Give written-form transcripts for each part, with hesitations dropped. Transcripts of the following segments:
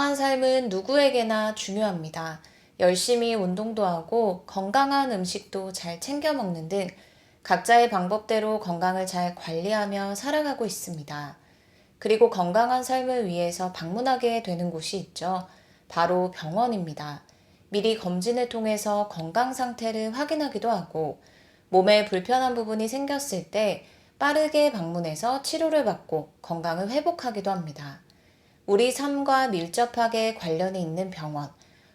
건강한 삶은 누구에게나 중요합니다. 열심히 운동도 하고 건강한 음식도 잘 챙겨 먹는 등 각자의 방법대로 건강을 잘 관리하며 살아가고 있습니다. 그리고 건강한 삶을 위해서 방문하게 되는 곳이 있죠. 바로 병원입니다. 미리 검진을 통해서 건강 상태를 확인하기도 하고 몸에 불편한 부분이 생겼을 때 빠르게 방문해서 치료를 받고 건강을 회복하기도 합니다. 우리 삶과 밀접하게 관련이 있는 병원.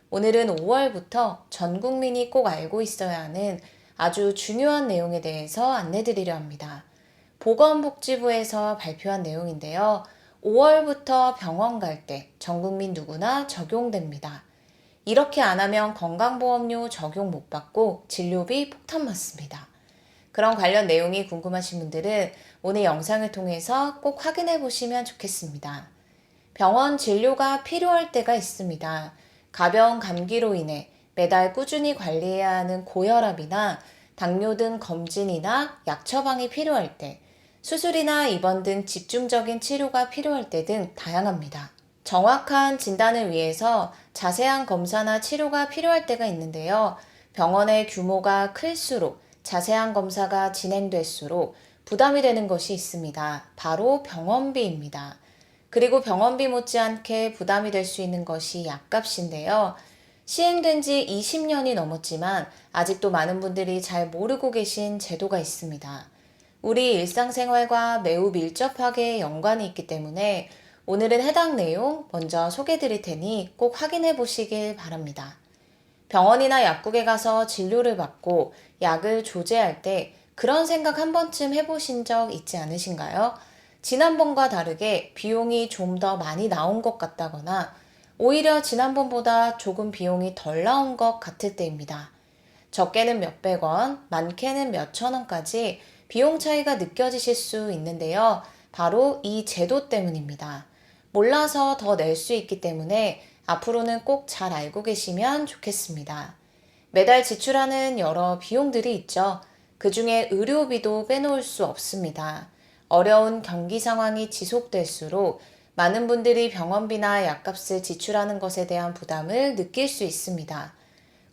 오늘은 5월부터 전 국민이 꼭 알고 있어야 하는 아주 중요한 내용에 대해서 안내드리려 합니다. 보건복지부에서 발표한 내용인데요. 5월부터 병원 갈 때 전 국민 누구나 적용됩니다. 이렇게 안 하면 건강보험료 적용 못 받고 진료비 폭탄 맞습니다. 그런 관련 내용이 궁금하신 분들은 오늘 영상을 통해서 꼭 확인해 보시면 좋겠습니다. 병원 진료가 필요할 때가 있습니다. 가벼운 감기로 인해 매달 꾸준히 관리해야 하는 고혈압이나 당뇨 등 검진이나 약 처방이 필요할 때, 수술이나 입원 등 집중적인 치료가 필요할 때 등 다양합니다. 정확한 진단을 위해서 자세한 검사나 치료가 필요할 때가 있는데요. 병원의 규모가 클수록 자세한 검사가 진행될수록 부담이 되는 것이 있습니다. 바로 병원비입니다. 그리고 병원비 못지않게 부담이 될 수 있는 것이 약값인데요. 시행된 지 20년이 넘었지만 아직도 많은 분들이 잘 모르고 계신 제도가 있습니다. 우리 일상생활과 매우 밀접하게 연관이 있기 때문에 오늘은 해당 내용 먼저 소개해 드릴 테니 꼭 확인해 보시길 바랍니다. 병원이나 약국에 가서 진료를 받고 약을 조제할 때 그런 생각 한 번쯤 해보신 적 있지 않으신가요? 지난번과 다르게 비용이 좀 더 많이 나온 것 같다거나 오히려 지난번보다 조금 비용이 덜 나온 것 같을 때입니다. 적게는 몇백 원, 많게는 몇천 원까지 비용 차이가 느껴지실 수 있는데요. 바로 이 제도 때문입니다. 몰라서 더 낼 수 있기 때문에 앞으로는 꼭 잘 알고 계시면 좋겠습니다. 매달 지출하는 여러 비용들이 있죠. 그 중에 의료비도 빼놓을 수 없습니다. 어려운 경기 상황이 지속될수록 많은 분들이 병원비나 약값을 지출하는 것에 대한 부담을 느낄 수 있습니다.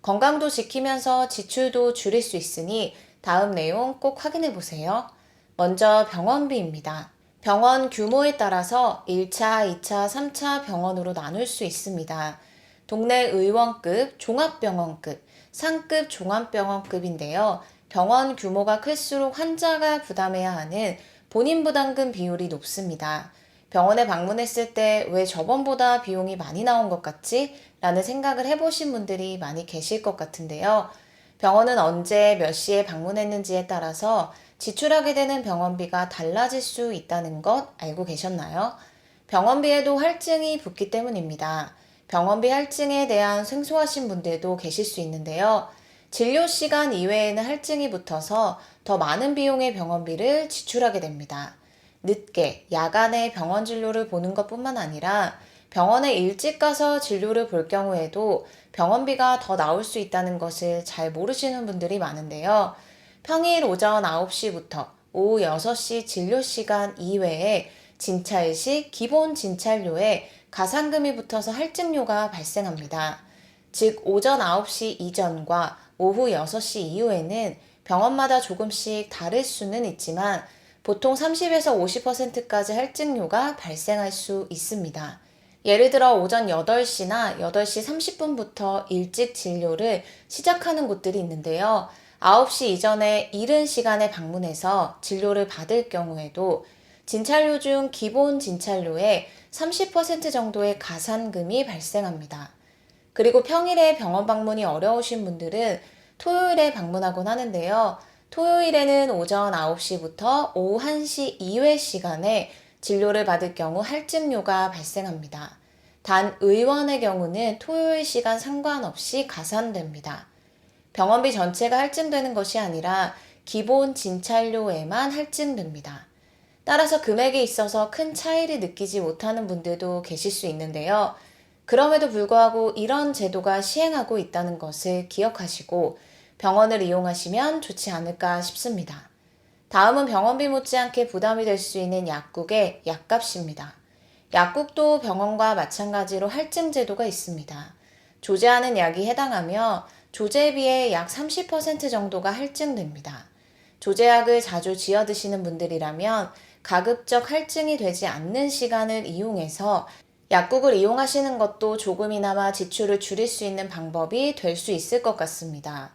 건강도 지키면서 지출도 줄일 수 있으니 다음 내용 꼭 확인해 보세요. 먼저 병원비입니다. 병원 규모에 따라서 1차, 2차, 3차 병원으로 나눌 수 있습니다. 동네 의원급, 종합병원급, 상급 종합병원급인데요. 병원 규모가 클수록 환자가 부담해야 하는 본인 부담금 비율이 높습니다. 병원에 방문했을 때 왜 저번보다 비용이 많이 나온 것 같지? 라는 생각을 해보신 분들이 많이 계실 것 같은데요. 병원은 언제 몇 시에 방문했는지에 따라서 지출하게 되는 병원비가 달라질 수 있다는 것 알고 계셨나요? 병원비에도 할증이 붙기 때문입니다. 병원비 할증에 대한 생소하신 분들도 계실 수 있는데요. 진료 시간 이외에는 할증이 붙어서 더 많은 비용의 병원비를 지출하게 됩니다. 늦게, 야간에 병원 진료를 보는 것뿐만 아니라 병원에 일찍 가서 진료를 볼 경우에도 병원비가 더 나올 수 있다는 것을 잘 모르시는 분들이 많은데요. 평일 오전 9시부터 오후 6시 진료 시간 이외에 진찰 시 기본 진찰료에 가산금이 붙어서 할증료가 발생합니다. 즉 오전 9시 이전과 오후 6시 이후에는 병원마다 조금씩 다를 수는 있지만 보통 30에서 50%까지 할증료가 발생할 수 있습니다. 예를 들어 오전 8시나 8시 30분부터 일찍 진료를 시작하는 곳들이 있는데요. 9시 이전에 이른 시간에 방문해서 진료를 받을 경우에도 진찰료 중 기본 진찰료의 30% 정도의 가산금이 발생합니다. 그리고 평일에 병원 방문이 어려우신 분들은 토요일에 방문하곤 하는데요. 토요일에는 오전 9시부터 오후 1시 이외 시간에 진료를 받을 경우 할증료가 발생합니다. 단 의원의 경우는 토요일 시간 상관없이 가산됩니다. 병원비 전체가 할증되는 것이 아니라 기본 진찰료에만 할증됩니다. 따라서 금액에 있어서 큰 차이를 느끼지 못하는 분들도 계실 수 있는데요. 그럼에도 불구하고 이런 제도가 시행하고 있다는 것을 기억하시고 병원을 이용하시면 좋지 않을까 싶습니다. 다음은 병원비 못지않게 부담이 될 수 있는 약국의 약값입니다. 약국도 병원과 마찬가지로 할증 제도가 있습니다. 조제하는 약이 해당하며 조제에 비해 약 30% 정도가 할증됩니다. 조제약을 자주 지어 드시는 분들이라면 가급적 할증이 되지 않는 시간을 이용해서 약국을 이용하시는 것도 조금이나마 지출을 줄일 수 있는 방법이 될 수 있을 것 같습니다.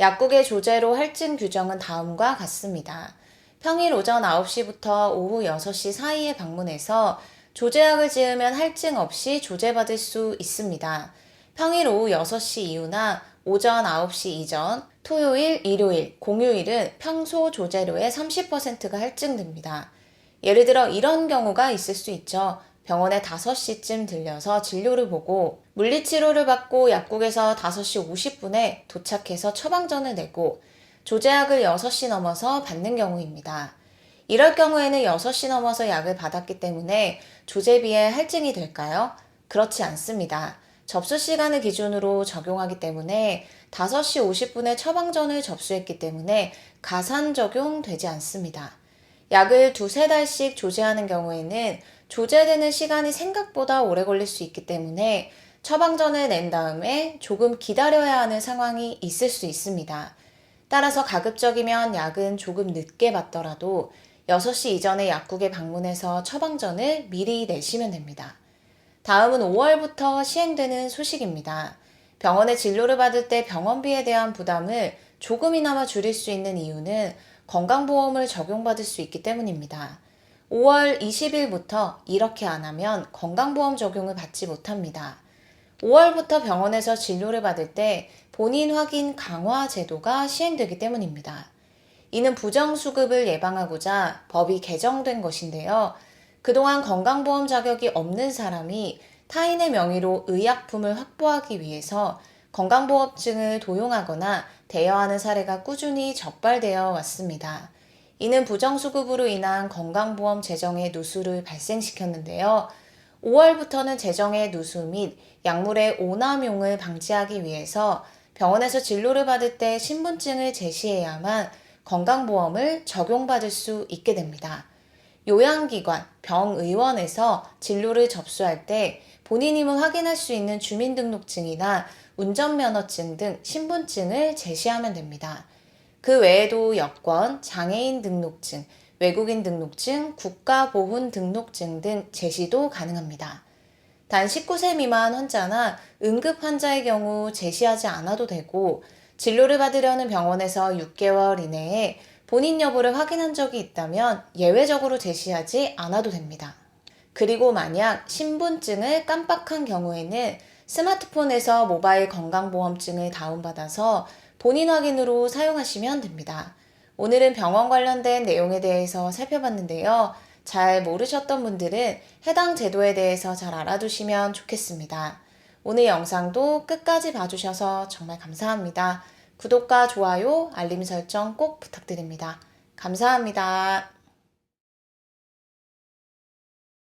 약국의 조제로 할증 규정은 다음과 같습니다. 평일 오전 9시부터 오후 6시 사이에 방문해서 조제약을 지으면 할증 없이 조제받을 수 있습니다. 평일 오후 6시 이후나 오전 9시 이전, 토요일, 일요일, 공휴일은 평소 조제료의 30%가 할증됩니다. 예를 들어 이런 경우가 있을 수 있죠. 병원에 5시쯤 들려서 진료를 보고 물리치료를 받고 약국에서 5시 50분에 도착해서 처방전을 내고 조제약을 6시 넘어서 받는 경우입니다. 이럴 경우에는 6시 넘어서 약을 받았기 때문에 조제비에 할증이 될까요? 그렇지 않습니다. 접수 시간을 기준으로 적용하기 때문에 5시 50분에 처방전을 접수했기 때문에 가산 적용되지 않습니다. 약을 두세 달씩 조제하는 경우에는 조제되는 시간이 생각보다 오래 걸릴 수 있기 때문에 처방전을 낸 다음에 조금 기다려야 하는 상황이 있을 수 있습니다. 따라서 가급적이면 약은 조금 늦게 받더라도 6시 이전에 약국에 방문해서 처방전을 미리 내시면 됩니다. 다음은 5월부터 시행되는 소식입니다. 병원에 진료를 받을 때 병원비에 대한 부담을 조금이나마 줄일 수 있는 이유는 건강보험을 적용받을 수 있기 때문입니다. 5월 20일부터 이렇게 안 하면 건강보험 적용을 받지 못합니다. 5월부터 병원에서 진료를 받을 때 본인 확인 강화 제도가 시행되기 때문입니다. 이는 부정수급을 예방하고자 법이 개정된 것인데요. 그동안 건강보험 자격이 없는 사람이 타인의 명의로 의약품을 확보하기 위해서 건강보험증을 도용하거나 대여하는 사례가 꾸준히 적발되어 왔습니다. 이는 부정수급으로 인한 건강보험 재정의 누수를 발생시켰는데요. 5월부터는 재정의 누수 및 약물의 오남용을 방지하기 위해서 병원에서 진료를 받을 때 신분증을 제시해야만 건강보험을 적용받을 수 있게 됩니다. 요양기관, 병의원에서 진료를 접수할 때 본인임을 확인할 수 있는 주민등록증이나 운전면허증 등 신분증을 제시하면 됩니다. 그 외에도 여권, 장애인 등록증, 외국인 등록증, 국가보훈 등록증 등 제시도 가능합니다. 단 19세 미만 환자나 응급 환자의 경우 제시하지 않아도 되고 진료를 받으려는 병원에서 6개월 이내에 본인 여부를 확인한 적이 있다면 예외적으로 제시하지 않아도 됩니다. 그리고 만약 신분증을 깜빡한 경우에는 스마트폰에서 모바일 건강보험증을 다운받아서 본인 확인으로 사용하시면 됩니다. 오늘은 병원 관련된 내용에 대해서 살펴봤는데요. 잘 모르셨던 분들은 해당 제도에 대해서 잘 알아두시면 좋겠습니다. 오늘 영상도 끝까지 봐주셔서 정말 감사합니다. 구독과 좋아요, 알림 설정 꼭 부탁드립니다. 감사합니다.